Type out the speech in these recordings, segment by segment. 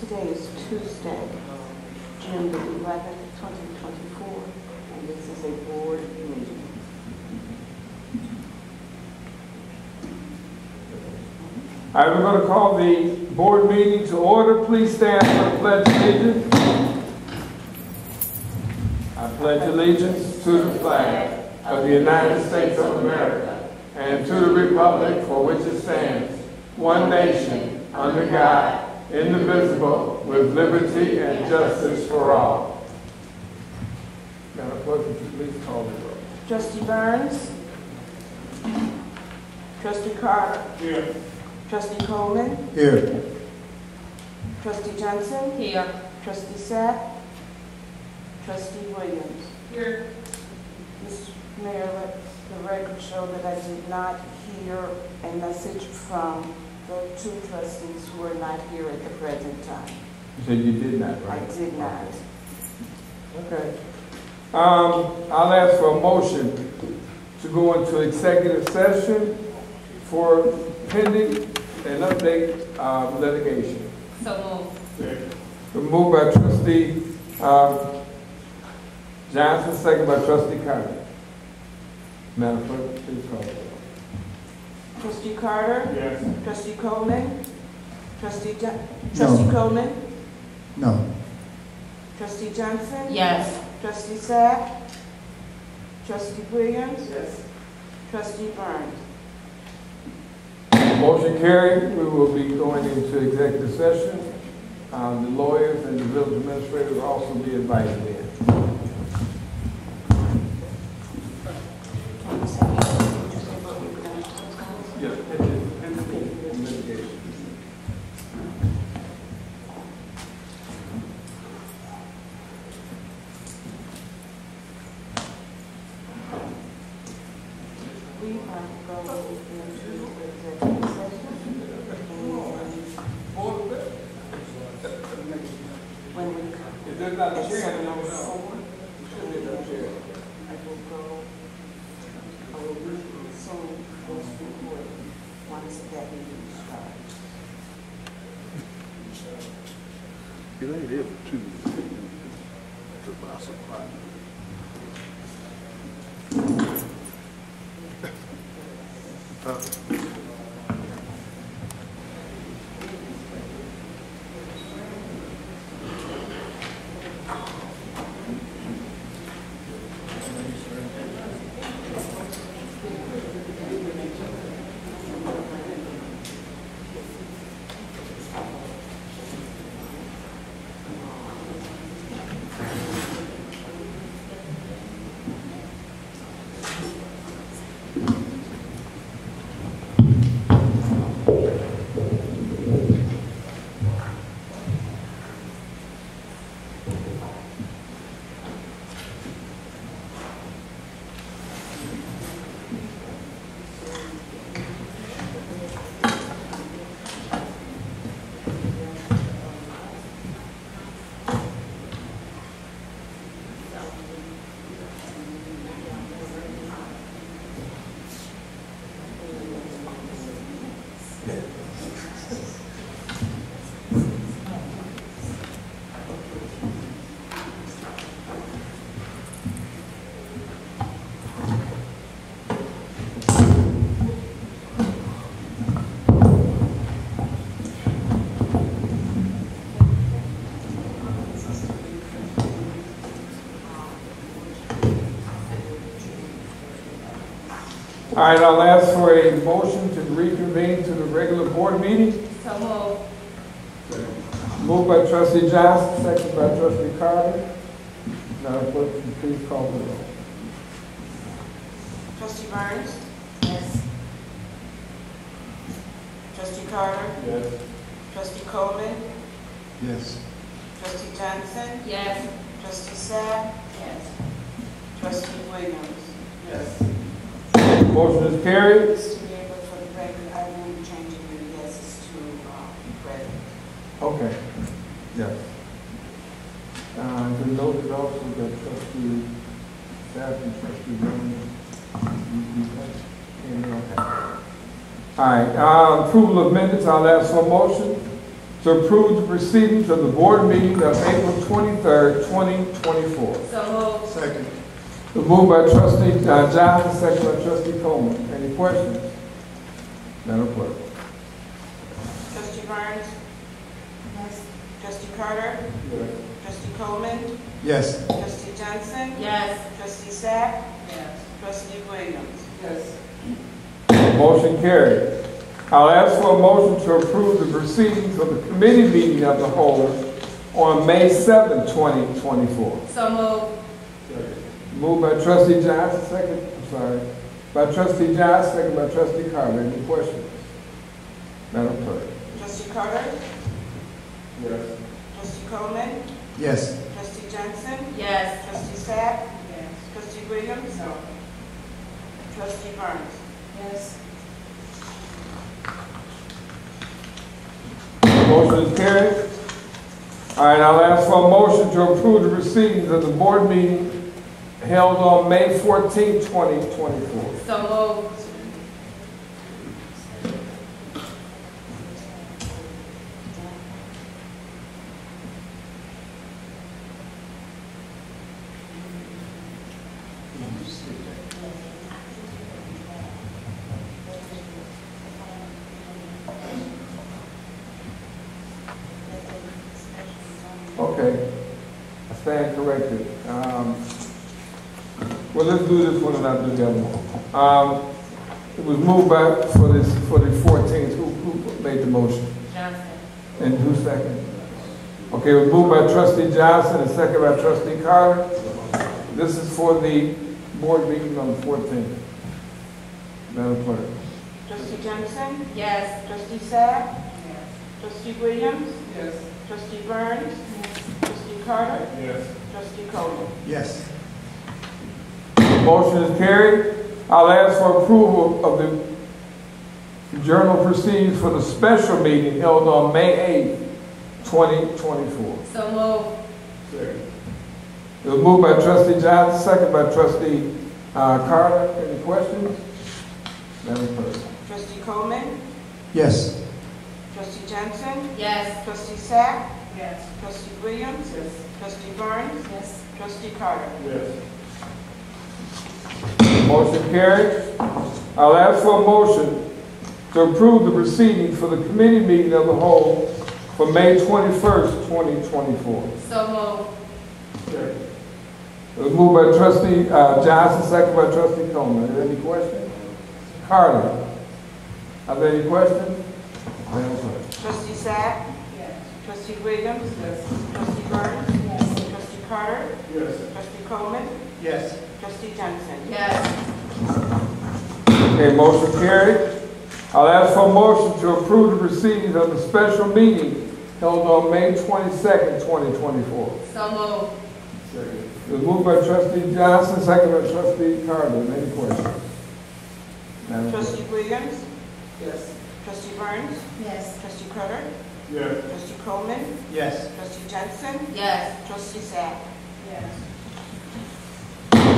Today is Tuesday, June the 11th, 2024, and this is a board meeting. All right, we're going to call the board meeting to order. Please stand for the Pledge of Allegiance. I pledge allegiance to the flag of the United States of America and to the republic for which it stands, one nation, under God, indivisible, with liberty and justice for all. Madam Clerk, would you please call the roll? Trustee Burns. Trustee Carter. Here. Trustee Coleman. Here. Trustee Johnson. Here. Trustee Sapp. Trustee Williams. Here. Mr. Mayor, let the record show that I did not hear a message from the two trustees who are not here at the present time. You said you did not, right? I did not. Okay. I'll ask for a motion to go into executive session for pending and update litigation. So moved. Moved by Trustee Johnson, second by Trustee Carter. Madam Clerk, please call the roll. Trustee Carter? Yes. Trustee Coleman? Trustee No. Coleman? No. Trustee Johnson? Yes. Trustee Sapp? Trustee Williams? Yes. Trustee Burns? Motion carried. We will be going into executive session. The lawyers and the village administrators will also be invited in. Yes, pending litigation. We are going into executive session. When we come. If there's not a chair, then I will know. I will go, I will resume this recording once that meeting starts. It ain't here for 2 minutes. To buy supply. All right, I'll ask for a motion to reconvene to the regular board meeting. So moved. Moved by Trustee Johnson, second by Trustee Carter. Madam Clerk, would you please call the roll. Trustee Burns? Yes. Trustee Carter? Yes. Trustee Coleman? Yes. Trustee Johnson? Yes. Trustee Sapp? Yes. Trustee Williams? Yes. Motion is carried. Mr. Mayor, but for the record, I will be changing your yeses to present. Okay. Yes. The note is also that Trustee Sapp and Trustee Williams. Okay. All right. Approval of minutes. I'll ask for a motion. to approve the proceedings of the board meeting of April 23rd, 2024. So moved. Second. The move by trustee Johnson, second by trustee Coleman. Any questions? Madam Clerk. Trustee Burns? Yes. Trustee Carter? Yes. Trustee Coleman? Yes. Trustee Johnson? Yes. Trustee Sack? Yes. Trustee Williams? Yes. Motion carried. I'll ask for a motion to approve the proceedings of the committee meeting of the whole on May 7, 2024. So moved. Moved by trustee Johnson, by trustee Johnson, second by trustee Carter. Any questions? Madam Clerk. Trustee Carter? Yes. Trustee Coleman? Yes. Trustee Johnson? Yes. Trustee Sack? Yes. Trustee Williams? No. Trustee Burns? Yes. Motion is carried. All right, I'll ask for a motion to approve the proceedings of the board meeting held on May 14, 2024. So moved. Okay, I stand corrected. Well, let's do this one and I'll do the other one. It was moved by, for the 14th, who made the motion? Johnson. And who seconded? Okay, it was moved by trustee Johnson and seconded by trustee Carter. This is for the board meeting on the 14th. Madam Clerk. Trustee Johnson? Yes. Trustee Sack? Yes. Trustee Williams? Yes. Trustee Burns? Trustee Carter? Yes. Trustee Coleman? Yes. Motion is carried. I'll ask for approval of the journal proceedings for the special meeting held on May 8th, 2024. So moved. Second. It was moved by trustee Johnson, second by trustee Carter. Any questions? Madam Clerk. Trustee Coleman? Yes. Trustee Johnson? Yes. Trustee Sack? Yes. Trustee Williams? Yes. Trustee Burns? Yes. Trustee Carter? Yes. Motion carried. I'll ask for a motion to approve the proceedings for the committee meeting of the whole for May 21st, 2024. So moved. It was moved by trustee Johnson, second by trustee Coleman. Are there any questions? Carter. Are there any questions? Madam Clerk. Trustee Sack? Yes. Trustee Williams? Yes. Trustee Burns? Yes. Trustee Carter? Yes. Trustee Coleman? Yes. Trustee Johnson? Yes. Okay, motion carried. I'll ask for a motion to approve the proceedings of the special meeting held on May 22nd, 2024. So moved. It was moved by trustee Johnson, second by trustee Carter. Any questions? Madam Clerk. Trustee Williams? Yes. Trustee Burns? Yes. Trustee Carter? Yes. Trustee Coleman? Yes. Trustee Johnson? Yes. Trustee Sack? Yes.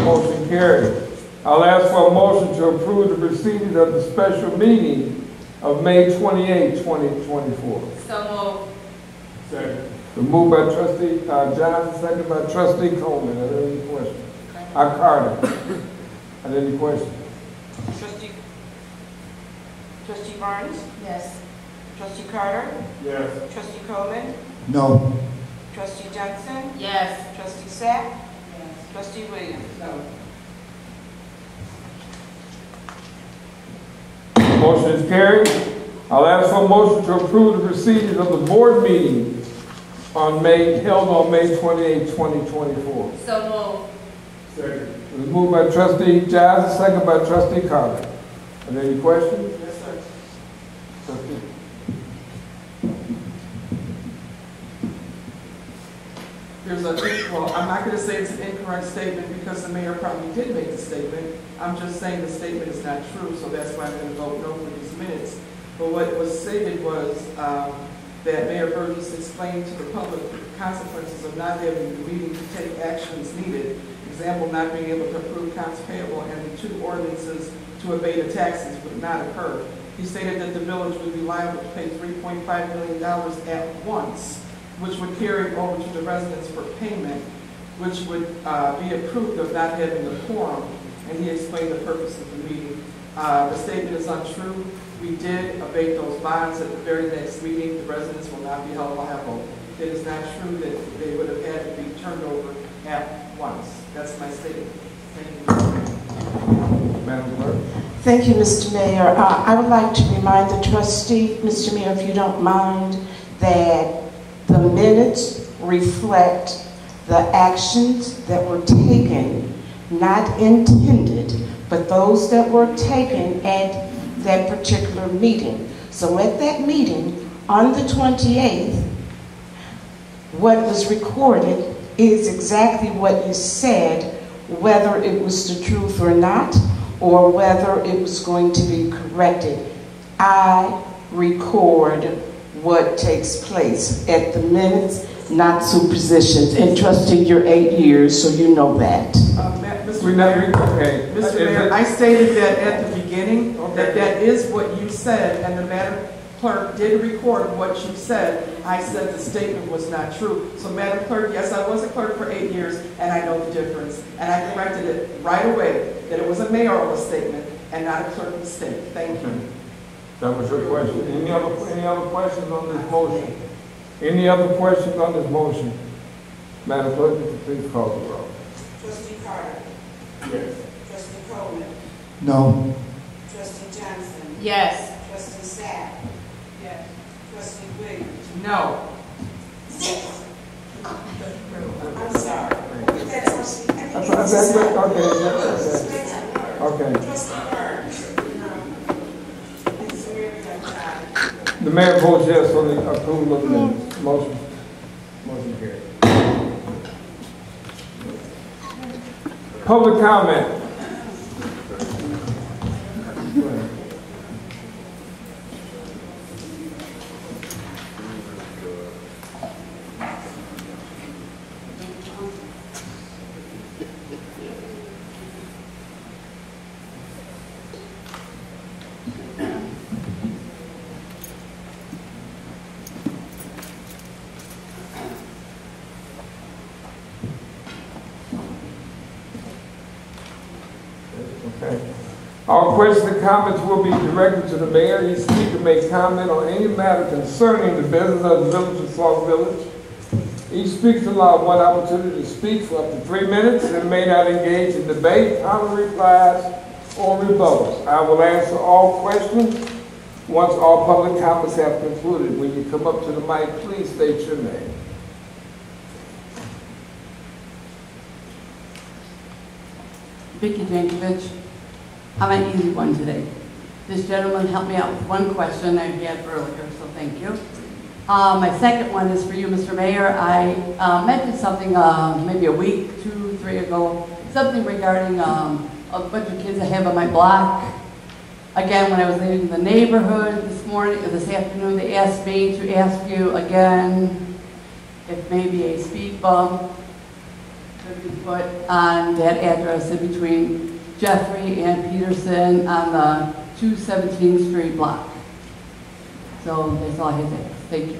Motion carried. I'll ask for a motion to approve the proceedings of the special meeting of May 28, 2024. So moved. Second. Moved by trustee Johnson, second by trustee Coleman. Are there any questions? Carter. Are there any questions? Trustee Burns? Yes. Trustee Carter? Yes. Trustee Coleman? No. Trustee Johnson? Yes. Trustee Sack? Yes. Trustee Williams? No. Motion is carried. I'll ask for a motion to approve the proceedings of the board meeting held on May 28, 2024. So moved. Second. It was moved by trustee Johnson, second by trustee Carter. Are there any questions? Yes, sir. Trustee. Well, I'm not going to say it's an incorrect statement because the mayor probably did make the statement. I'm just saying the statement is not true, so that's why I'm going to vote no for these minutes. But what was stated was that Mayor Burgess explained to the public the consequences of not having the meeting to take actions needed. Example, not being able to approve accounts payable and the two ordinances to evade the taxes would not occur. He stated that the village would be liable to pay $3.5 million at once, which would carry over to the residents for payment, which would be approved of not having a quorum, and he explained the purpose of the meeting. The statement is untrue. We did abate those bonds at the very next meeting. The residents will not be held liable. It is not true that they would have had to be turned over at once. That's my statement. Thank you. Madam Clerk. Thank you, Mr. Mayor. I would like to remind the trustee, Mr. Mayor, if you don't mind, that the minutes reflect the actions that were taken, not intended, but those that were taken at that particular meeting. So at that meeting, on the 28th, what was recorded is exactly what you said, whether it was the truth or not, or whether it was going to be corrected. I record what takes place at the minutes, not suppositions. And trustee, you're 8 years, so you know that. Mr. Mayor, I stated that at the beginning, that is what you said, and the Madam Clerk did record what you said. I said the statement was not true. So Madam Clerk, yes, I was a clerk for 8 years, and I know the difference. And I corrected it right away, that it was a mayoral statement and not a clerk mistake. Thank you. That was your question. Any other questions on this motion? Any other questions on this motion? Madam Clerk, would you please call the roll. Trustee Carter. Yes. Trustee Coleman. No. Trustee Johnson. Yes. Trustee Sapp. Yes. Trustee Williams. No. I'm sorry. Okay. Trustee Burns. The mayor votes yes on the approval of the minutes. Motion carried. Public comment. Go ahead. Okay. All questions and comments will be directed to the mayor. Each speaker may comment on any matter concerning the business of the village of Sauk Village. Each speaker is allowed one opportunity to speak for up to 3 minutes and may not engage in debate, counter replies, or rebuttals. I will answer all questions once all public comments have concluded. When you come up to the mic, please state your name. Vicki Jankovich. I'm an easy one today. This gentleman helped me out with one question I had earlier, so thank you. My second one is for you, Mr. Mayor. I mentioned something maybe a week, 2, 3 ago, something regarding a bunch of kids I have on my block. Again, when I was leaving the neighborhood this afternoon, they asked me to ask you again if maybe a speed bump could be put on that address in between Jeffrey and Peterson on the 217th Street block. So that's all I had to say. Thank you.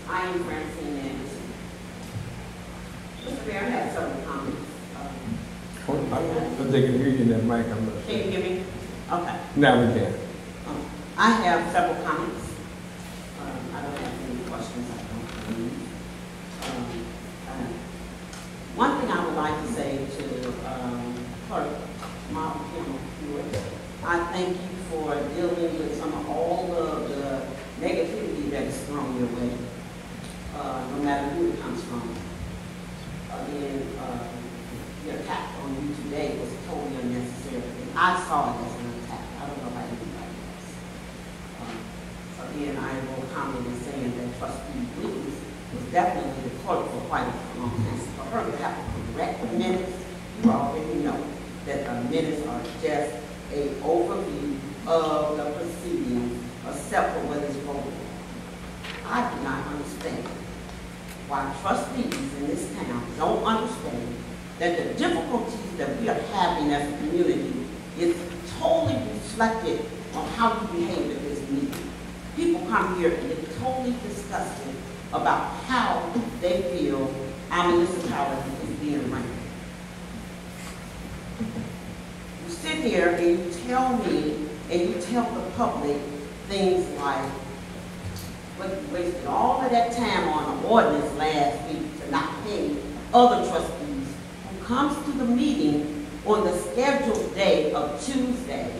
I am Francine Anderson. Mr. Mayor, I have several comments. If they can hear you in that mic, I'm not Can you sure. hear me? Okay. Now we can. I have several comments. I don't have any questions. I don't believe. One thing I would like to say to Clerk Mark Hewitt, I thank you for dealing with some of all the who it comes from. Again, the attack on you today was totally unnecessary. And I saw it as an attack. I don't know about anybody else. Again, I will comment in saying that Trustee Williams was definitely the clerk for quite a long time. For her to have to correct the minutes, you already know that the minutes are just an overview of the proceedings, except for what is voted on. I do not understand why trustees in this town don't understand that the difficulties that we are having as a community is totally reflected on how you behave at this meeting. People come here and they're totally disgusted about how they feel our municipality is being ran. You sit here and you tell me and you tell the public things like, but you wasted all of that time on an ordinance last week to not pay other trustees who comes to the meeting on the scheduled day of Tuesday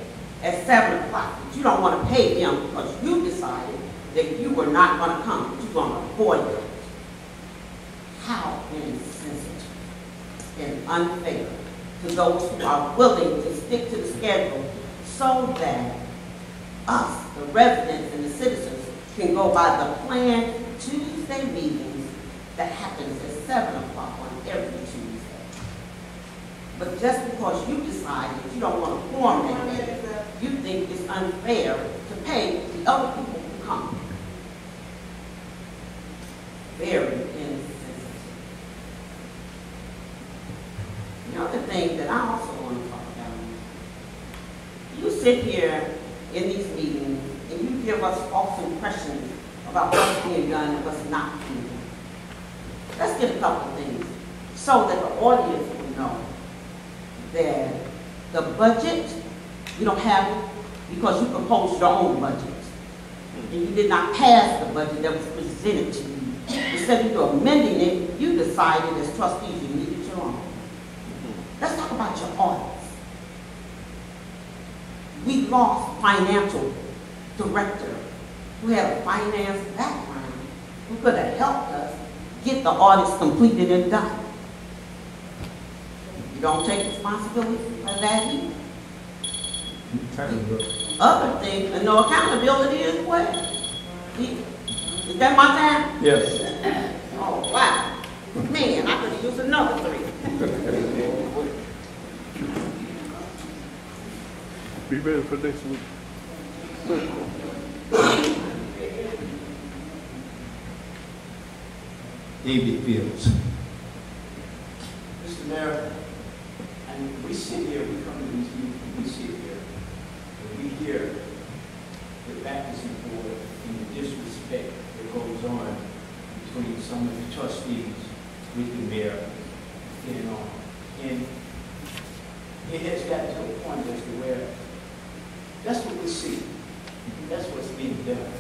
at 7 o'clock. But you don't want to pay them because you decided that you were not going to come, but you're going to avoid it. How insensitive and unfair to those who are willing to stick to the schedule so that us, the residents and the citizens, can go by the planned Tuesday meetings that happens at 7 o'clock on every Tuesday. But just because you decide that you don't want to form that meeting, you think it's unfair to pay the other people who come. Very insensitive. The other thing that I also want to talk about, you sit here in these meetings and you give us false impressions about what's being done and what's not being done. Let's get a couple of things so that the audience will know that the budget, you don't have it because you proposed your own budget. And you did not pass the budget that was presented to you. Instead of you amending it, you decided as trustees you needed your own. Let's talk about your audits. We lost financial director who had a finance background who could have helped us get the audits completed and done. You don't take responsibility for that either. Other things, and no accountability as well. Is that my time? Yes. Oh, wow. Man, I could have used another 3. Be ready for next week. David Fields. Mr. Mayor, and we sit here, we come to these meetings, we sit here, and we hear the backwards and forth and the disrespect that goes on between some of the trustees with the mayor getting on. And it has gotten to a point as to where that's what we see. That's what's being done.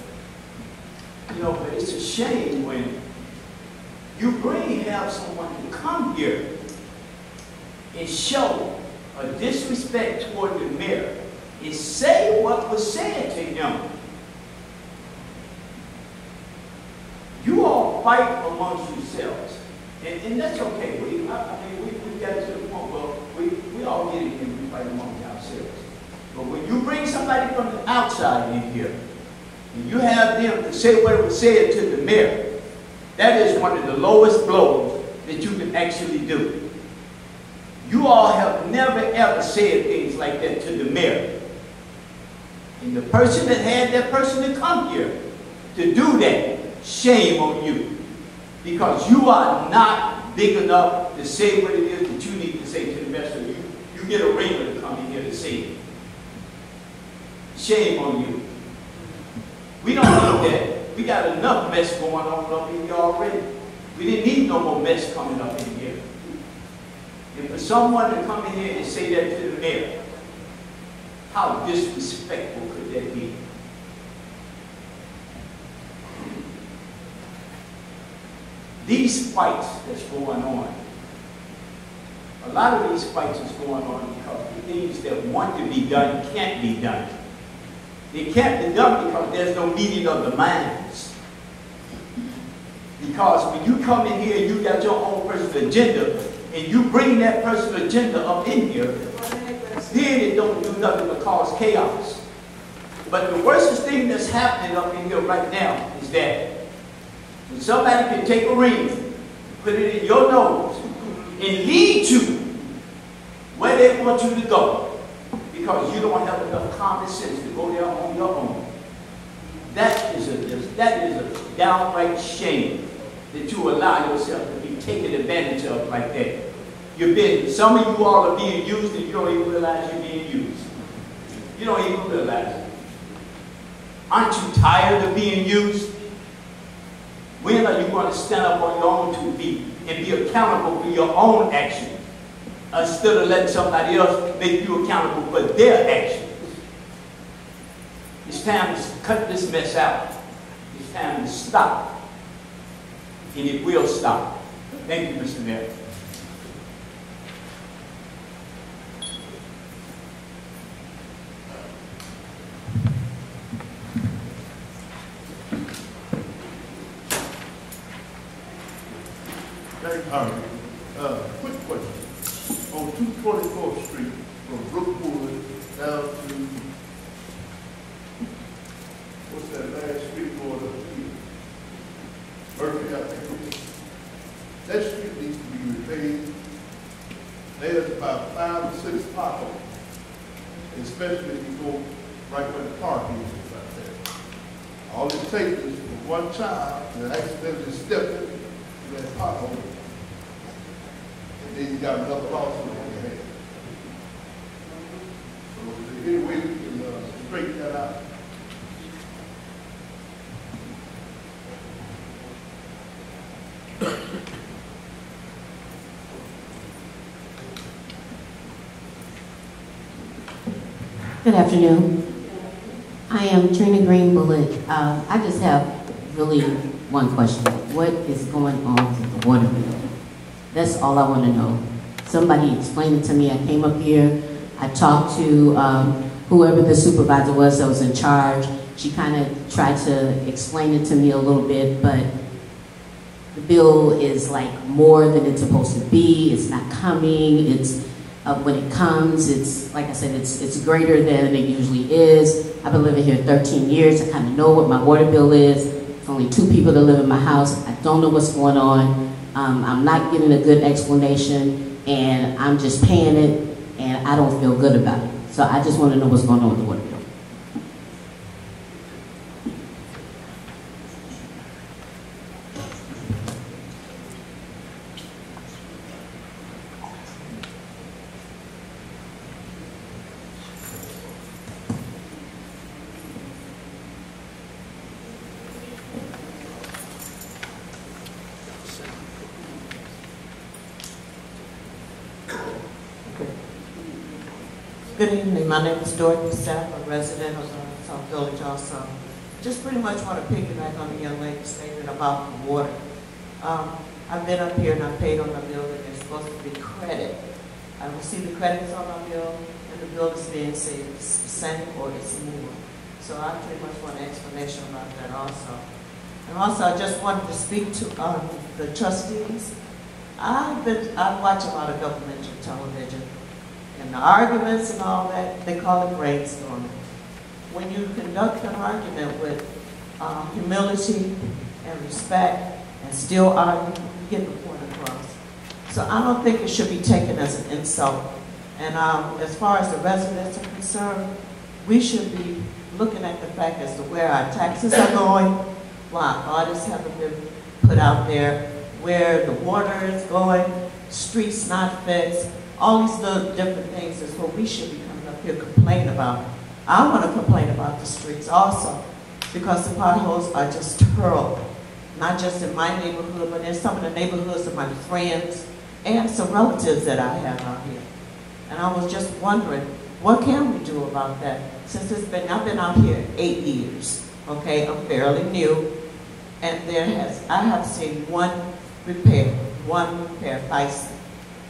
You know, but it's a shame when you have someone to come here and show a disrespect toward the mayor and say what was said to him. You all fight amongst yourselves, and that's okay. We got to the point where we all get it and we fight amongst ourselves. But when you bring somebody from the outside in here, and you have them to say what was said to the mayor, that is one of the lowest blows that you can actually do. You all have never ever said things like that to the mayor. And the person that had that person to come here to do that, shame on you. Because you are not big enough to say what it is that you need to say to the rest of you. You get a Ringleader to come in here to say it. Shame on you. We don't need that. We got enough mess going on up in here already. We didn't need no more mess coming up in here. And for someone to come in here and say that to the mayor, how disrespectful could that be? These fights that's going on, a lot of these fights is going on because the things that want to be done can't be done. They can't be done because there's no meeting of the minds. Because when you come in here, you got your own personal agenda, and you bring that personal agenda up in here, then it don't do nothing but cause chaos. But the worst thing that's happening up in here right now is that when somebody can take a ring, put it in your nose, and lead you where they want you to go, because you don't have enough common sense to go there on your own. That is a downright shame that you allow yourself to be taken advantage of like that. Some of you all are being used and you don't even realize you're being used. You don't even realize it. Aren't you tired of being used? When are you going to stand up on your own 2 feet and be accountable for your own actions instead of letting somebody else make you accountable for their actions? It's time to cut this mess out. It's time to stop. And it will stop. Thank you, Mr. Mayor. Thank you. Quick question. On 224th Street, from Brookwood down to, what's that last street going up here? Murphy, I think. That street needs to be repaved. There's about 5 or 6 potholes, especially if you go right where the park is right there. All it takes is for one child to accidentally step into that pothole, and then you got another lawsuit on your hands. So is there any way we can straighten that out? Good afternoon. I am Trina Green Bullitt. I just have really one question. What is going on with the water bill? That's all I want to know. Somebody explained it to me. I came up here. I talked to whoever the supervisor was that was in charge. She kind of tried to explain it to me a little bit, but the bill is like more than it's supposed to be. It's not coming. It's when it comes, it's like I said, it's greater than it usually is. I've been living here 13 years. I kind of know what my water bill is. It's only 2 people that live in my house. I don't know what's going on. I'm not getting a good explanation, and I'm just paying it, and I don't feel good about it. So I just want to know what's going on with the water bill. Good evening. My name is Dorothy Sapp. I'm a resident of Sauk Village also. Just pretty much want to piggyback on the young lady's statement about the water. I've been up here and I paid on my bill that there's supposed to be credit. I received the credits on my bill, and the bill is being said it's the same or it's more. So I pretty much want an explanation about that also. And also, I just wanted to speak to the trustees. I watch a lot of governmental television. And the arguments and all that, they call it brainstorming. When you conduct an argument with humility and respect and still argue, you get the point across. So I don't think it should be taken as an insult. And as far as the residents are concerned, we should be looking at the fact as to where our taxes are going, why audits haven't been put out there, where the water is going, streets not fixed. All these little different things is what we should be coming up here complaining about. I want to complain about the streets also, because the potholes are just terrible. Not just in my neighborhood, but in some of the neighborhoods of my friends and some relatives that I have out here. And I was just wondering, what can we do about that? Since I've been out here 8 years, okay? I'm fairly new, and I have seen one repair, Bison,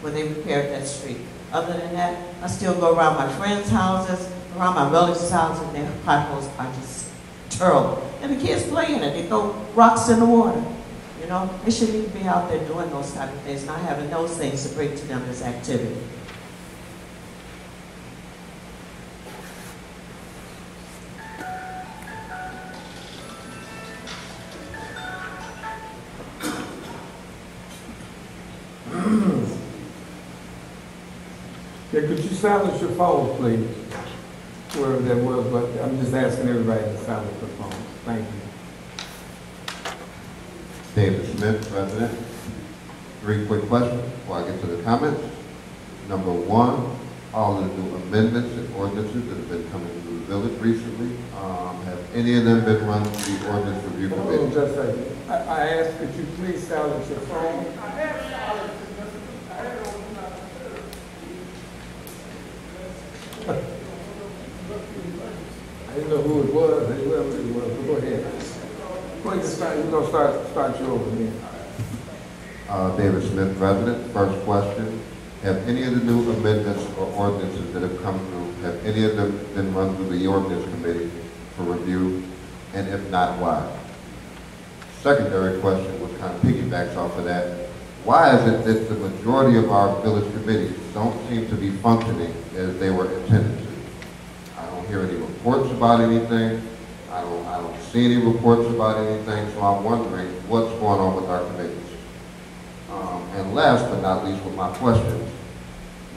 where they repaired that street. Other than that, I still go around my friends' houses, around my relatives' houses, and their potholes are just terrible. And the kids play in it. They throw rocks in the water. You know, they shouldn't even be out there doing those type of things, not having those things to bring to them as activity. Yeah, could you silence your phone, please? Wherever that was, but I'm just asking everybody to silence their phone. Thank you. David Smith, President. 3 quick questions before I get to the comments. Number 1, all of the new amendments and ordinances that have been coming through the village recently, have any of them been run through the ordinance review committee? Just a second. I ask that you please silence your phone. I didn't know who it was, whoever it was, but go ahead. We're going to start you over again. David Smith, President. First question, have any of the new amendments or ordinances that have come through, have any of them been run through the ordinance committee for review? And if not, why? Secondary question, which kind of piggybacks off of that, why is it that the majority of our village committees don't seem to be functioning as they were intended to? I don't hear any reports about anything. I don't see any reports about anything, so I'm wondering what's going on with our committees. And last but not least, with my questions,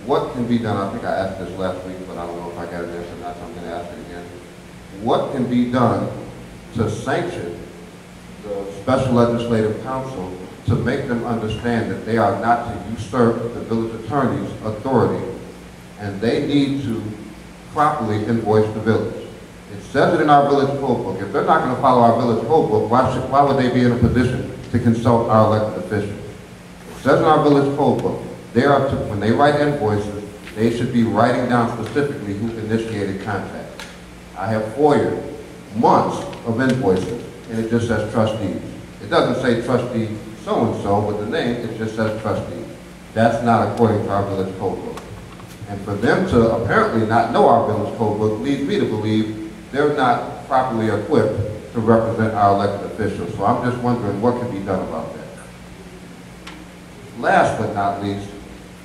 what can be done? I think I asked this last week, but I don't know if I got an answer or not, so I'm going to ask it again. What can be done to sanction the Special Legislative Council to make them understand that they are not to usurp the village attorney's authority, and they need to properly invoice the village? It says it in our village code book. If they're not going to follow our village code book, why would they be in a position to consult our elected officials? It says in our village code book, when they write invoices, they should be writing down specifically who initiated contact. I have FOIA'd months of invoices, and it just says trustees. It doesn't say trustee so-and-so with the name, it just says trustee. That's not according to our village code book. And for them to apparently not know our village code book leads me to believe they're not properly equipped to represent our elected officials. So I'm just wondering what can be done about that. Last but not least,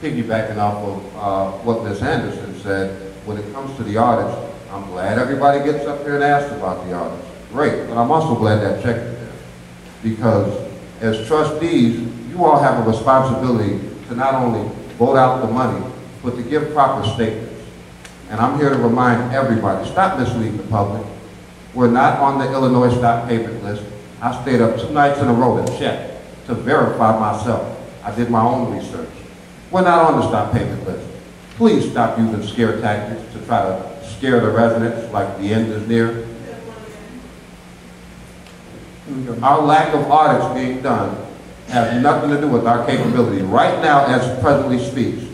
piggybacking off of what Ms. Anderson said, when it comes to the audits, I'm glad everybody gets up here and asks about the audits. Great, but I'm also glad that check is there. Because as trustees, you all have a responsibility to not only vote out the money, but to give proper statements. And I'm here to remind everybody, stop misleading the public. We're not on the Illinois stop payment list. I stayed up 2 nights in a row to check, to verify myself. I did my own research. We're not on the stop payment list. Please stop using scare tactics to try to scare the residents like the end is near. Our lack of audits being done has nothing to do with our capability right now as presently speaks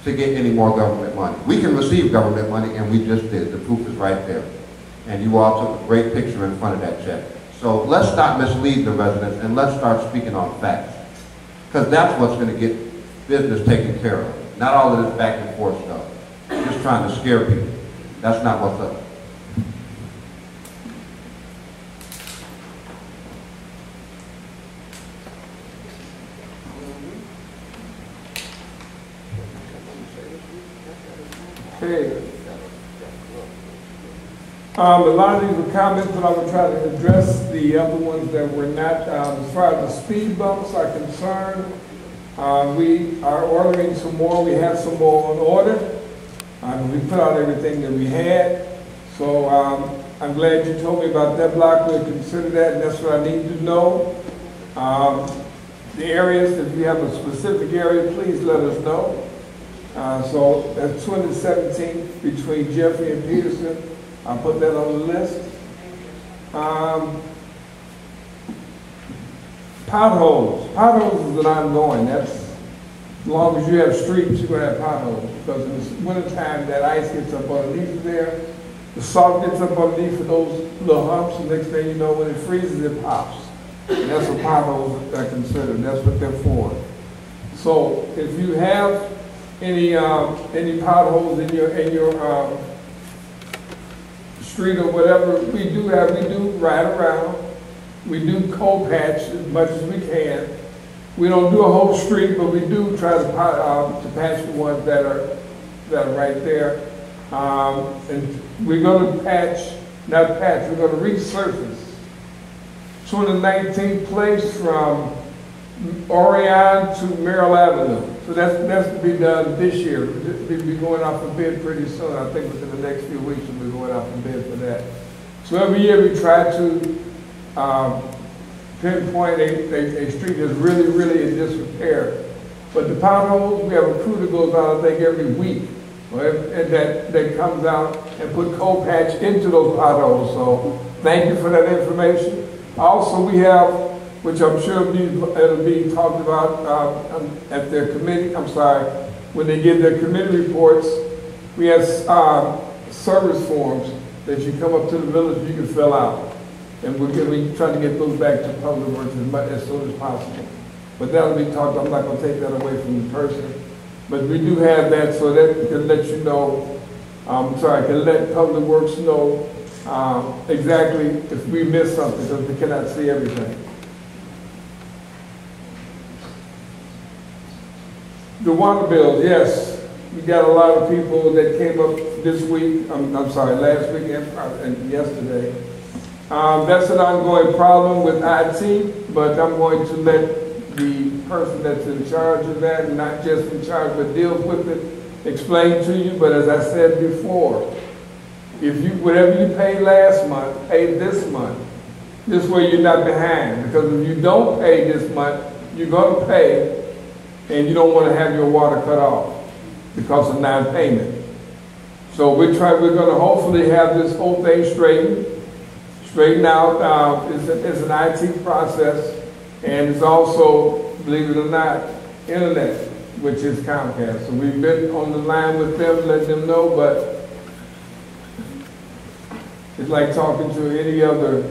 to get any more government money. We can receive government money, and we just did. The proof is right there. And you all took a great picture in front of that check. So let's stop misleading the residents, and let's start speaking on facts. Because that's what's going to get business taken care of. Not all of this back and forth stuff. Just trying to scare people. That's not what's up. Okay. A lot of these were comments, but I would try to address the other ones that were not. As far as the speed bumps are concerned, we are ordering some more. We have some more on order. We put out everything that we had. So I'm glad you told me about that block. We'll consider that, and that's what I need to know. The areas, if you have a specific area, please let us know. So that's 217 between Jeffrey and Peterson. I'll put that on the list. Potholes. Potholes is an ongoing. That's as long as you have streets, you're going to have potholes. Because in the wintertime, that ice gets up underneath there. The salt gets up underneath of those little humps. And next thing you know, when it freezes, it pops. And that's what potholes are considered. That's what they're for. So if you have any potholes in your street or whatever, we do ride around We do cold patch as much as we can. We don't do a whole street, but we do try to patch the ones that are right there. And we're going to we're going to resurface 219th Place from Orion to Merrill Avenue. So that's to be done this year. We'll be going out for bid pretty soon. I think within the next few weeks we'll be going out for bid for that. So every year we try to pinpoint a street that's really, really in disrepair. But the potholes, we have a crew that goes out, I think, every week. And that comes out and put cold patch into those potholes. So thank you for that information. Also, we have, which I'm sure it'll be talked about at their committee, when they give their committee reports, we have service forms that you come up to the village, you can fill out. And we're trying to get those back to Public Works as soon as possible. But that'll be talked, I'm not going to take that away from the person. But we do have that so that can let you know, can let Public Works know exactly if we miss something, because we cannot see everything. The water bills, yes. We got a lot of people that came up this week, last week and yesterday. That's an ongoing problem with IT, but I'm going to let the person that's in charge of that, not just in charge, but deals with it, explain to you. But as I said before, whatever you paid last month, pay this month. This way you're not behind, because if you don't pay this month, you're going to pay, and you don't want to have your water cut off because of non-payment. So we're going to hopefully have this whole thing straightened out. It's an IT process, and it's also, believe it or not, internet, which is Comcast. So we've been on the line with them, letting them know, but it's like talking to any other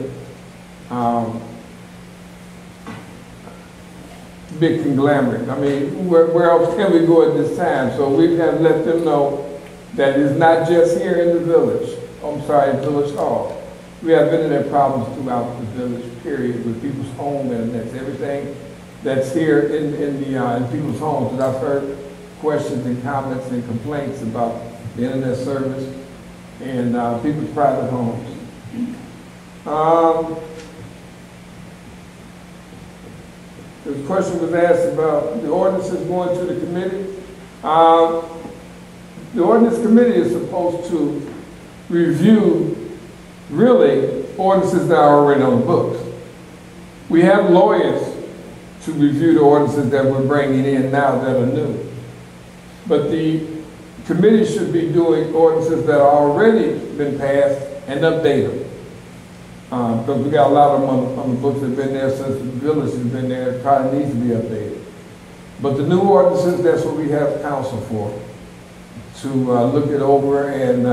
big conglomerate. I mean, where else can we go at this time? So we have let them know that it's not just here in the village. Village Hall. We have internet problems throughout the village, period, with people's home internets, everything that's here in people's homes. And I've heard questions and comments and complaints about the internet service and people's private homes. The question was asked about the ordinances going to the committee. The ordinance committee is supposed to review, really, ordinances that are already on the books. We have lawyers to review the ordinances that we're bringing in now that are new. But the committee should be doing ordinances that are already been passed and update them. Because we got a lot of them on the books that have been there since the village has been there. It probably needs to be updated. But the new ordinances, that's what we have counsel for, to look it over and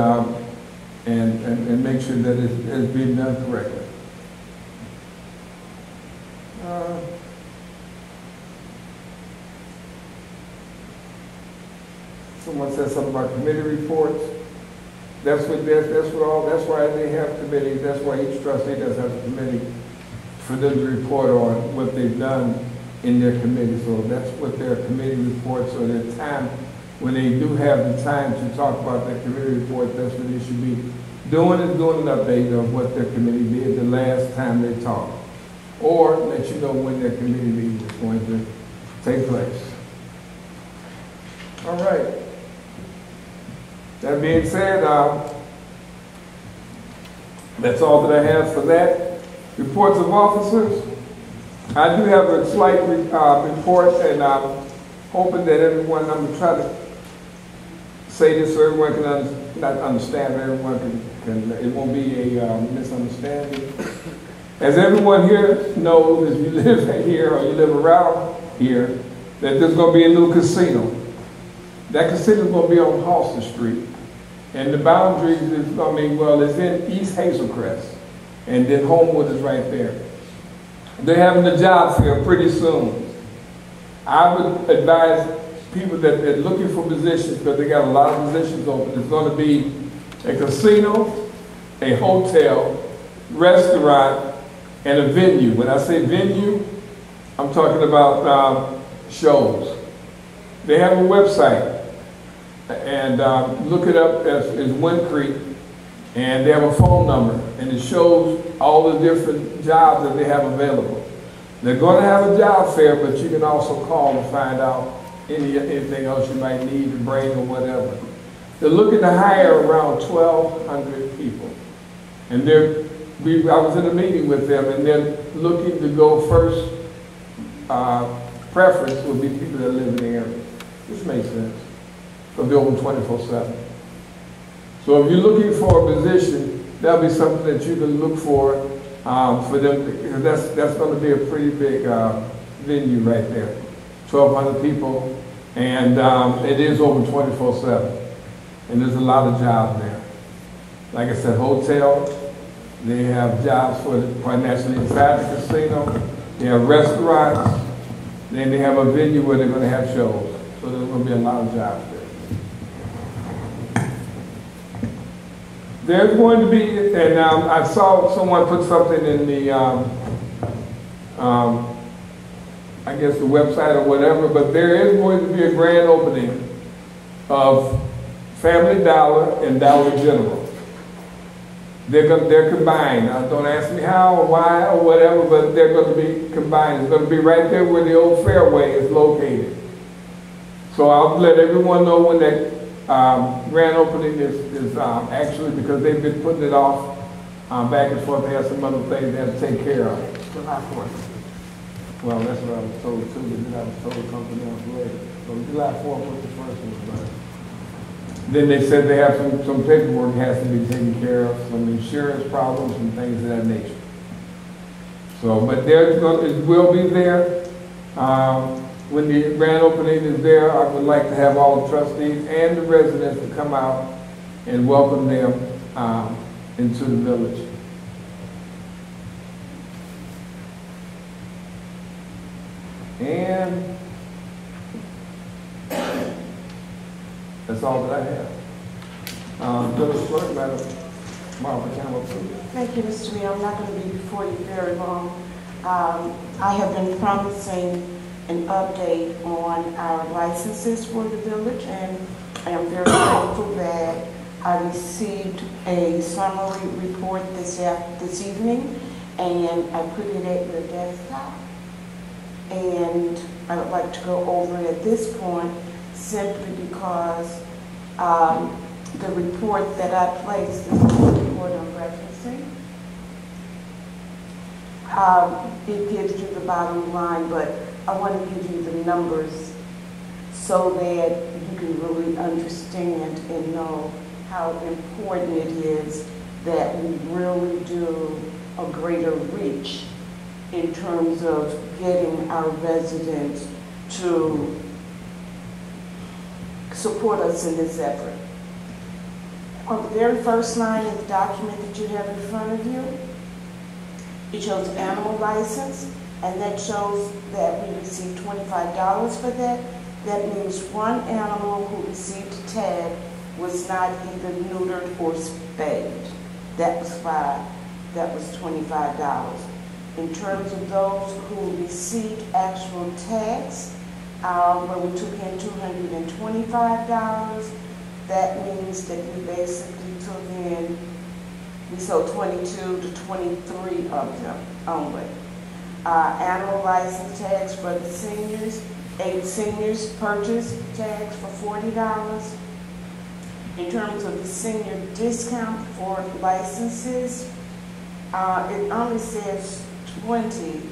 make sure that it's being done correctly. Someone said something about committee reports. That's why they have committees. That's why each trustee does have a committee for them to report on what they've done in their committee. So that's what their committee reports, or their time, when they do have the time to talk about their committee report, that's what they should be doing, is doing an update of what their committee did the last time they talked. Or let you know when their committee meeting is going to take place. All right. That being said, that's all that I have for that. Reports of officers. I do have a slight report, and I'm hoping that everyone, I'm going to try to say this so everyone can not understand, but everyone can, it won't be a misunderstanding. As everyone here knows, if you live here or you live around here, that there's going to be a new casino. That casino is going to be on Halsted Street. And the boundaries is, it's in East Hazelcrest. And then Homewood is right there. They're having a job fair pretty soon. I would advise people that are looking for positions, because they got a lot of positions open. There's going to be a casino, a hotel, restaurant, and a venue. When I say venue, I'm talking about shows. They have a website, and look it up as Wind Creek, and they have a phone number, and it shows all the different jobs that they have available. They're going to have a job fair, but you can also call and find out anything else you might need to bring or whatever. They're looking to hire around 1,200 people. And I was in a meeting with them, and they're looking to go first. Preference would be people that live in the area. This makes sense. Because they're open 24/7. So if you're looking for a position, that'll be something that you can look for them, because that's going to be a pretty big venue right there. 1,200 people, and it is open 24/7. And there's a lot of jobs there. Like I said, hotel, they have jobs for financially inside the casino, they have restaurants, then they have a venue where they're going to have shows. So there's going to be a lot of jobs there. There's going to be, and I saw someone put something in the, I guess the website or whatever, but there is going to be a grand opening of Family Dollar and Dollar General. They're combined. Don't ask me how or why or whatever, but they're going to be combined. It's going to be right there where the old Fairway is located. So I'll let everyone know when that grand opening is actually, because they've been putting it off back and forth. They have some other things they have to take care of. July 4th. Well, that's what I was told too, but then I was told something else later. So July 4th was the first one. Right? Then they said they have some paperwork has to be taken care of, some insurance problems and things of that nature. So, but it will be there. When the grand opening is there, I would like to have all the trustees and the residents to come out and welcome them into the village. And that's all that I have. Village Clerk, Madam Martha Campbell. Thank you, Mr. Mayor. I'm not going to be before you very long. I have been promising an update on our licenses for the village, and I am very grateful that I received a summary report this evening, and I put it at your desktop. And I would like to go over it at this point, simply because the report that I placed is the report I'm referencing. It gives you the bottom line, but I want to give you the numbers so that you can really understand and know how important it is that we really do a greater reach in terms of getting our residents to support us in this effort. On the very first line of the document that you have in front of you, it shows animal license, and that shows that we received $25 for that. That means one animal who received a tag was not either neutered or spayed. That was $5. That was $25. In terms of those who received actual tags, where we took in $225, that means that we basically took in, we sold 22 to 23 of them only. Animal license tags for the seniors, 8 seniors purchased tags for $40. In terms of the senior discount for licenses, it only says 20,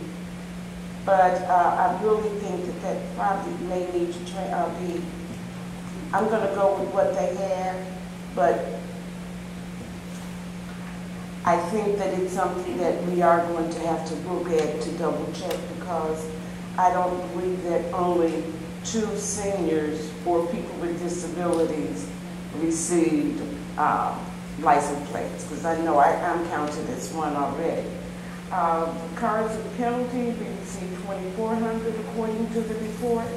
but I really think that probably may need to be, I'm going to go with what they have, but I think that it's something that we are going to have to look at to double check, because I don't believe that only 2 seniors or people with disabilities received license plates, because I know I'm counted as one already. Cards of penalty, we received 2,400 according to the report.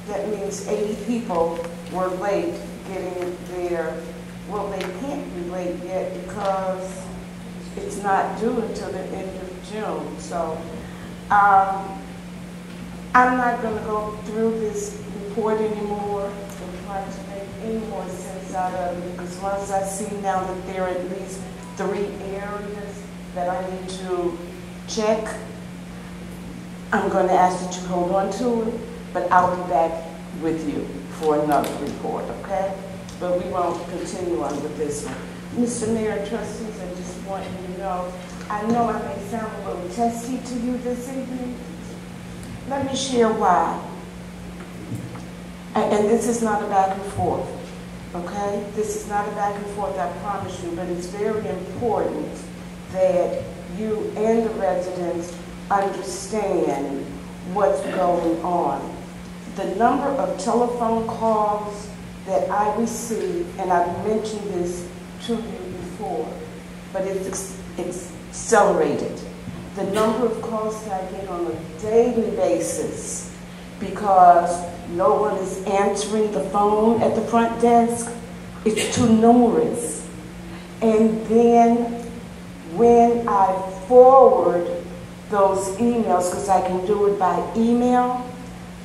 That means 80 people were late getting their, well, they can't be late yet because it's not due until the end of June. So I'm not going to go through this report anymore and try to make any more sense out of it, because once I see now that there are at least 3 areas that I need to check, I'm going to ask that you hold on to it, but I'll be back with you for another report, okay? But we won't continue on with this one. Mr. Mayor and trustees, I just want you to know I may sound a little testy to you this evening. Let me share why. And this is not a back and forth, okay? This is not a back and forth, I promise you, but it's very important that you and the residents understand what's going on. The number of telephone calls that I receive, and I've mentioned this to you before, but it's accelerated. The number of calls that I get on a daily basis because no one is answering the phone at the front desk, it's too numerous. And then when I forward those emails, because I can do it by email,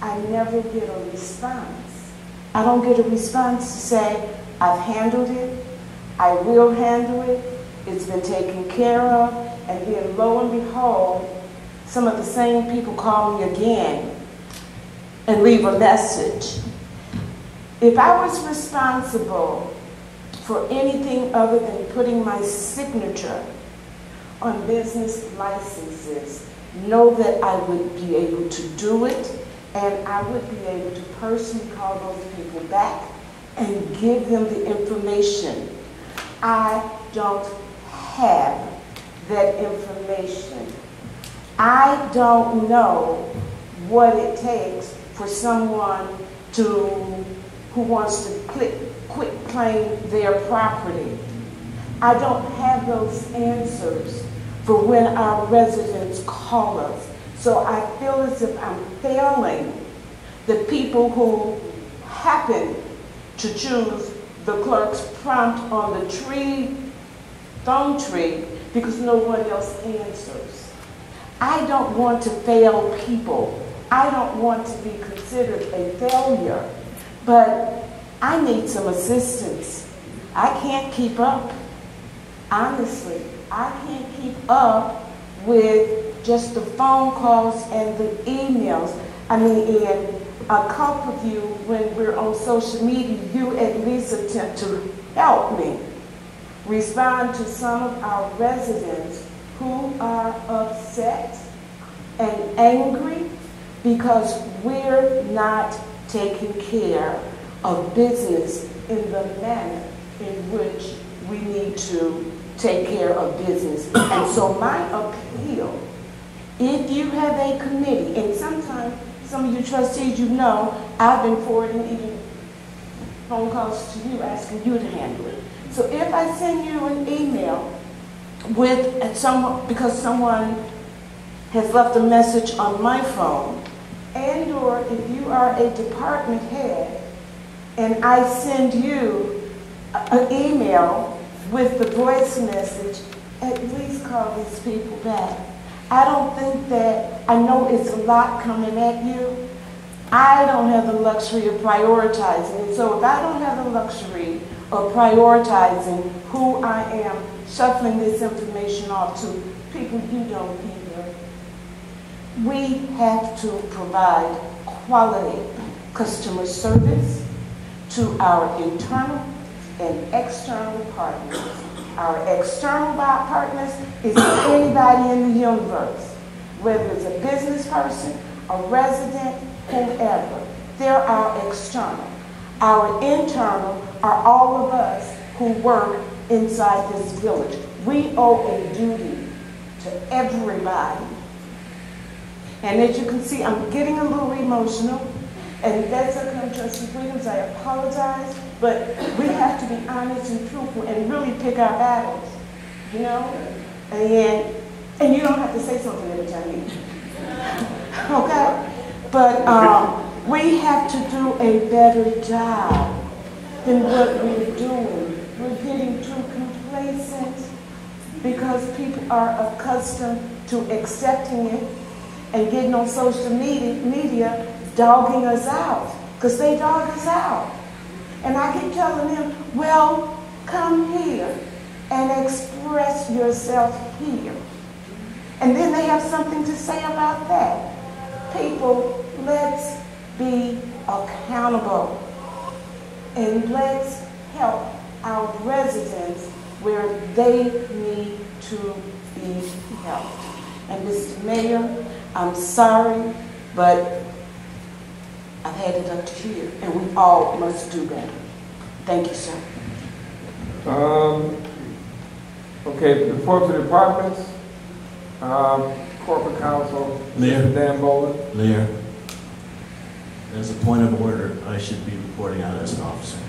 I never get a response. I don't get a response to say, I've handled it, I will handle it, it's been taken care of, and then lo and behold, some of the same people call me again and leave a message. If I was responsible for anything other than putting my signature on business licenses, know that I would be able to do it, and I would be able to personally call those people back and give them the information. I don't have that information. I don't know what it takes for someone who wants to quit claim their property. I don't have those answers for when our residents call us. So I feel as if I'm failing the people who happen to choose the clerk's prompt on the phone tree because no one else answers. I don't want to fail people. I don't want to be considered a failure, but I need some assistance. I can't keep up. Honestly, I can't keep up with just the phone calls and the emails. I mean, in a couple of you, when we're on social media, you at least attempt to help me respond to some of our residents who are upset and angry because we're not taking care of business in the manner in which we need to take care of business. And so my appeal, if you have a committee, and sometimes some of you trustees, you know, I've been forwarding even phone calls to you asking you to handle it. So if I send you an email because someone has left a message on my phone, and or if you are a department head and I send you an email with the voice message, at least call these people back. I don't think that, I know it's a lot coming at you. I don't have the luxury of prioritizing it. So if I don't have the luxury of prioritizing who I am shuffling this information off to, people you don't either. We have to provide quality customer service to our internal and external partners. Our external partners is anybody in the universe, whether it's a business person, a resident, whomever. They're our external. Our internal are all of us who work inside this village. We owe a duty to everybody. And as you can see, I'm getting a little emotional. And that's okay, Trustee Williams, I apologize, but we have to be honest and truthful and really pick our battles, you know? And you don't have to say something every time you okay? But we have to do a better job than what we're doing. We're getting too complacent. because people are accustomed to accepting it and getting on social media dogging us out, because they dog us out. And I keep telling them, well, come here and express yourself here. And then they have something to say about that. People, let's be accountable and let's help our residents where they need to be helped. And Mr. Mayor, I'm sorry, but I've had it up to here, and we all must do better. Thank you, sir. Okay, report to departments. Corporate counsel, Mayor. Mr. Dan Bowler. Mayor, as a point of order, I should be reporting on as an officer.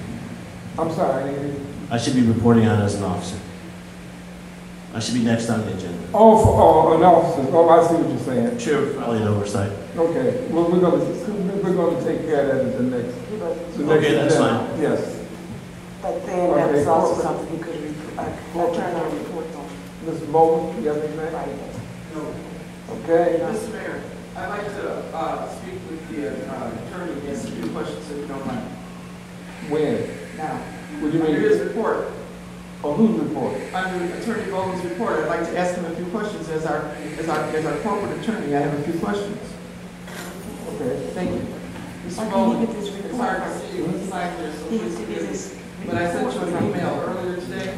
I'm sorry. I should be reporting on as an officer. I should be next on the agenda. Oh, an officer. Oh, I see what you're saying. Sure, probably an oversight. Okay, well, we're going to take care of that at the next. Okay, that's agenda. fine. Yes. But then that was also something he could turn our report on. Mr. Bowman, you have anything? No. Okay. Mr. Mayor, I'd like to speak with the attorney and ask a few questions if you don't mind. When? Now, What do you mean? under his report, Oh, whose report? under Attorney Bowman's report, I'd like to ask him a few questions as our corporate attorney. I have a few questions. Okay. Thank you. Mr. Can Bowman, you get this it's report? hard to see you inside there, so please forgive me. But I sent you an email earlier today,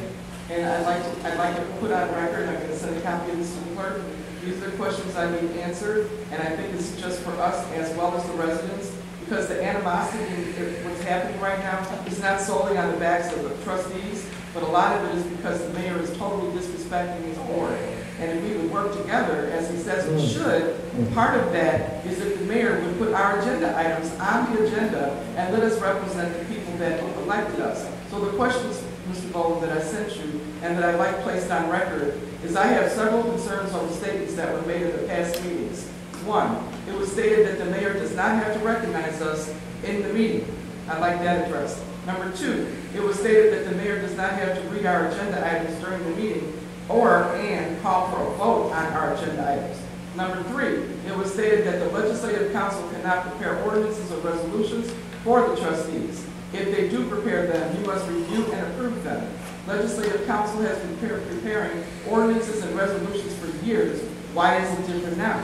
and I'd like to put on record, I'm going to send a copy of this to the clerk. These are questions I need answered, and I think it's just for us as well as the residents, because the animosity in what's happening right now is not solely on the backs of the trustees, but a lot of it is because the mayor is totally disrespecting his board. And if we would work together, as he says we should, part of that is if the mayor would put our agenda items on the agenda and let us represent the people that elected us. So the questions, Mr. Bowman, that I sent you and that I like placed on record is I have several concerns on the statements that were made in the past meetings. One, it was stated that the mayor does not have to recognize us in the meeting. I'd like that addressed. Number two, it was stated that the mayor does not have to read our agenda items during the meeting and call for a vote on our agenda items. Number three, it was stated that the legislative council cannot prepare ordinances or resolutions for the trustees. If they do prepare them, you must review and approve them. Legislative council has been preparing ordinances and resolutions for years. Why is it different now?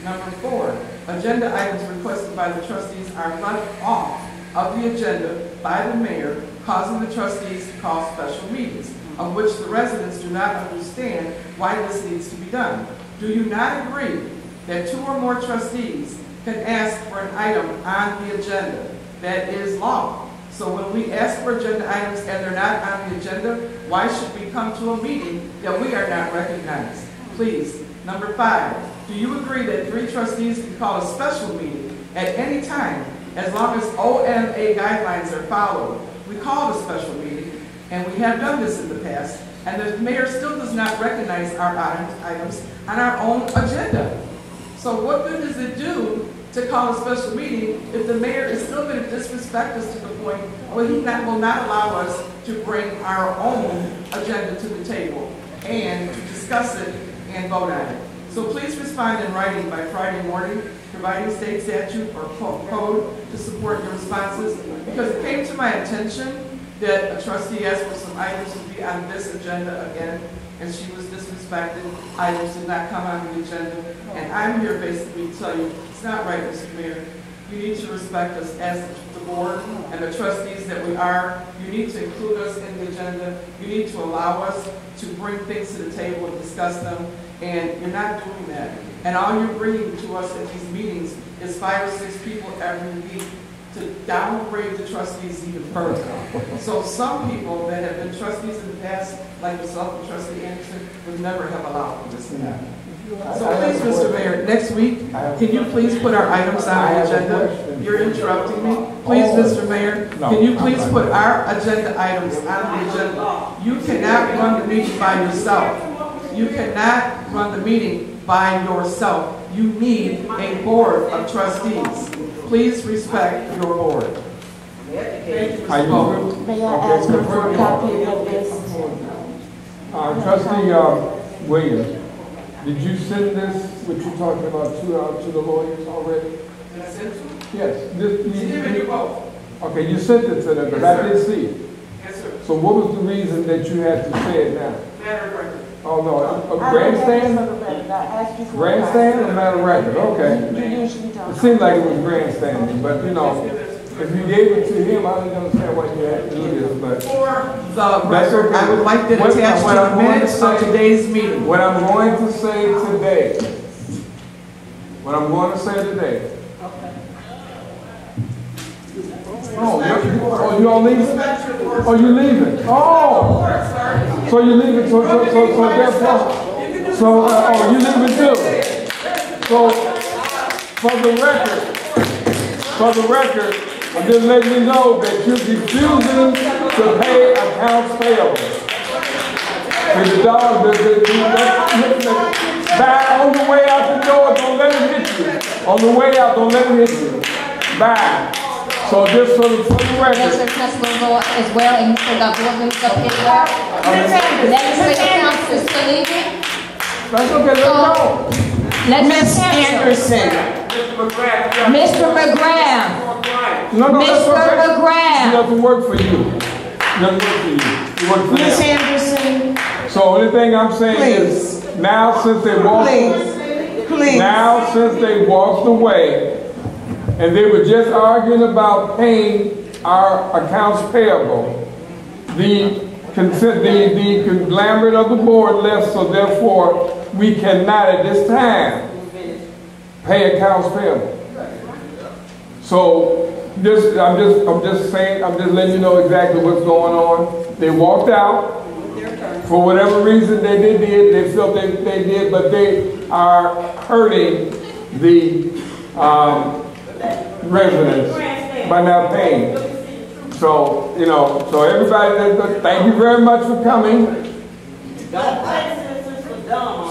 Number four, agenda items requested by the trustees are left off of the agenda by the mayor, causing the trustees to call special meetings, of which the residents do not understand why this needs to be done. Do you not agree that two or more trustees can ask for an item on the agenda? That is law. So when we ask for agenda items and they're not on the agenda, why should we come to a meeting that we are not recognized? Please. Number five, do you agree that three trustees can call a special meeting at any time as long as OMA guidelines are followed? We called a special meeting, and we have done this in the past, and the mayor still does not recognize our items on our own agenda. So what good does it do to call a special meeting if the mayor is still going to disrespect us to the point where he will not allow us to bring our own agenda to the table and to discuss it and vote on it? So please respond in writing by Friday morning, providing state statute or code to support your responses, because it came to my attention that a trustee asked for some items to be on this agenda again, and she was disrespected. Items did not come on the agenda, and I'm here basically to tell you, it's not right, Mr. Mayor. You need to respect us as the board and the trustees that we are. You need to include us in the agenda. You need to allow us to bring things to the table and discuss them, and you're not doing that. And all you're bringing to us at these meetings is 5 or 6 people every week to downgrade the trustees even further. So some people that have been trustees in the past, like yourself and Trustee Anderson, would never have allowed this to happen. So please, Mr. Mayor, next week, can you please put our items on the agenda? You're interrupting me. Please, Mr. Mayor, can you please put our agenda items on the agenda? You cannot run the meeting by yourself. You cannot run the meeting by yourself. You need a board of trustees. Please respect your board. Thank you, Mr. Bowman. May I ask for a copy of this? Trustee Williams, did you send this, what you're talking about, to the lawyers already? Did I send it to him? Yes. Okay, you sent it to them, but I didn't see it. Yes, sir. So what was the reason that you had to say it now? Matter of record. Oh, no, a grandstand? Grandstand or matter of record? Okay. You usually don't. It seemed like it was grandstanding, but you know, if you gave it to him, I didn't understand why you had to do this, but. For the That's record, okay. I would like that attached What to I'm the going to minutes of say- today's meeting. What I'm going to say today. Oh, you all leaving? Oh, you leaving? Oh! So you leaving, so therefore, oh, you leaving too? So, for the record, I'm just letting you know that you're refusing to pay accounts payable. With the dog, bye on the way out the door, don't let him hit you. On the way out, don't let him hit you. Bye. So just for the record. Legislative council as well, and for the board members up here as well. Legislative council is still leaving. That's okay, let's go. Miss Anderson. Mr. McGrath. No, that's Mr. okay. McGrath. He doesn't work for you. He doesn't work for you. He works for Miss them. Anderson, So only thing I'm saying is, now since they walked, now since they walked away, and they were just arguing about paying our accounts payable, the conglomerate of the board left, so therefore we cannot at this time pay accounts payable. So I'm just saying, I'm just letting you know exactly what's going on. They walked out. For whatever reason they felt they did, but they are hurting the residents by not paying. So, you know, so everybody, thank you very much for coming.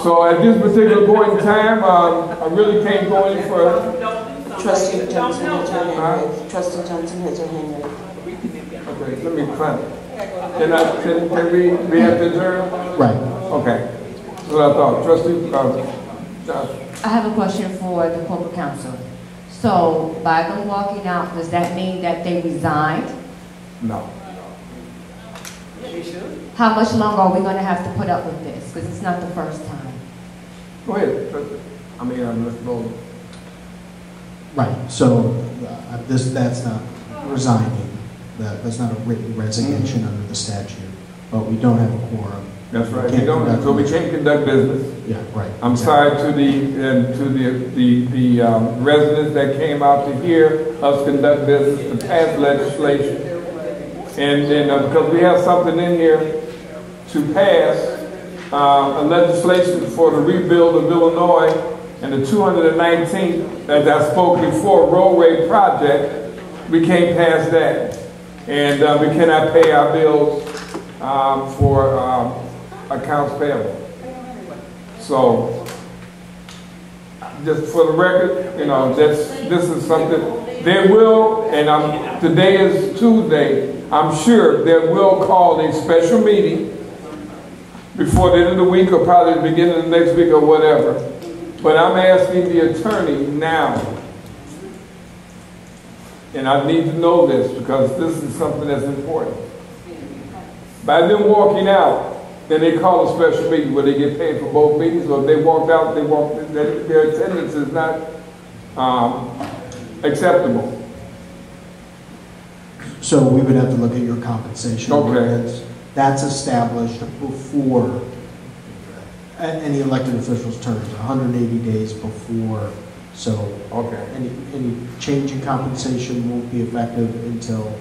So at this particular point in time, I really can't go any further. Trustee Johnson has your hand raised. Trustee Johnson has your hand raised. Okay, let me find it. Can we have to adjourn? Right. Okay. That's what I thought. Trustee Johnson. I have a question for the corporate counsel. So by them walking out, does that mean that they resigned? No. How much longer are we going to have to put up with this? Because it's not the first time. Go ahead. I'm Mr. Bowler. Right. So that's not resigning. That's not a written resignation under the statute. But we don't have a quorum. That's right. So we can't conduct business. Yeah. Right. I'm sorry to the residents that came out to hear us conduct business, to pass legislation, and because we have something in here to pass a legislation for the rebuild of Illinois and the 219th, as I spoke before, roadway project. We can't pass that, and we cannot pay our bills for accounts payable. So, just for the record, you know, this is something they will, and today is Tuesday. I'm sure they will call a special meeting before the end of the week, or probably the beginning of the next week, or whatever. But I'm asking the attorney now, and I need to know this because this is something that's important. By them walking out, then they call a special meeting where they get paid for both meetings, or if they walked out, their attendance is not acceptable. So we would have to look at your compensation. Okay. That's established before any elected official's term, 180 days before. So okay. Any change in compensation won't be effective until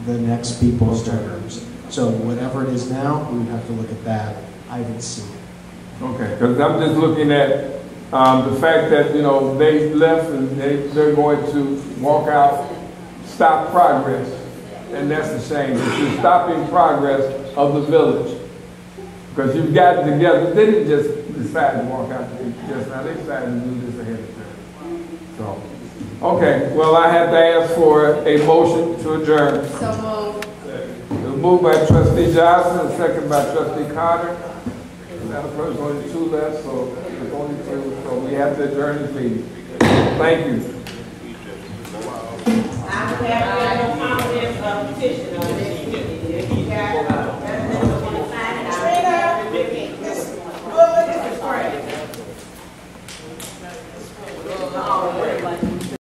the next people's terms. So whatever it is now, we would have to look at that. I haven't seen it. Okay, because I'm just looking at the fact that, you know, they left and they're going to walk out, stop progress. And that's a shame. You're stopping progress of the village. Because you've gotten together. They didn't just decide to walk out just now. They decided to do this ahead of time. So, okay. Well, I have to ask for a motion to adjourn. So moved. Moved by Trustee Johnson, second by Trustee Carter. Madam President, only two left, so there's only two, so we have to adjourn this meeting. Thank you. I have no comment petition on this.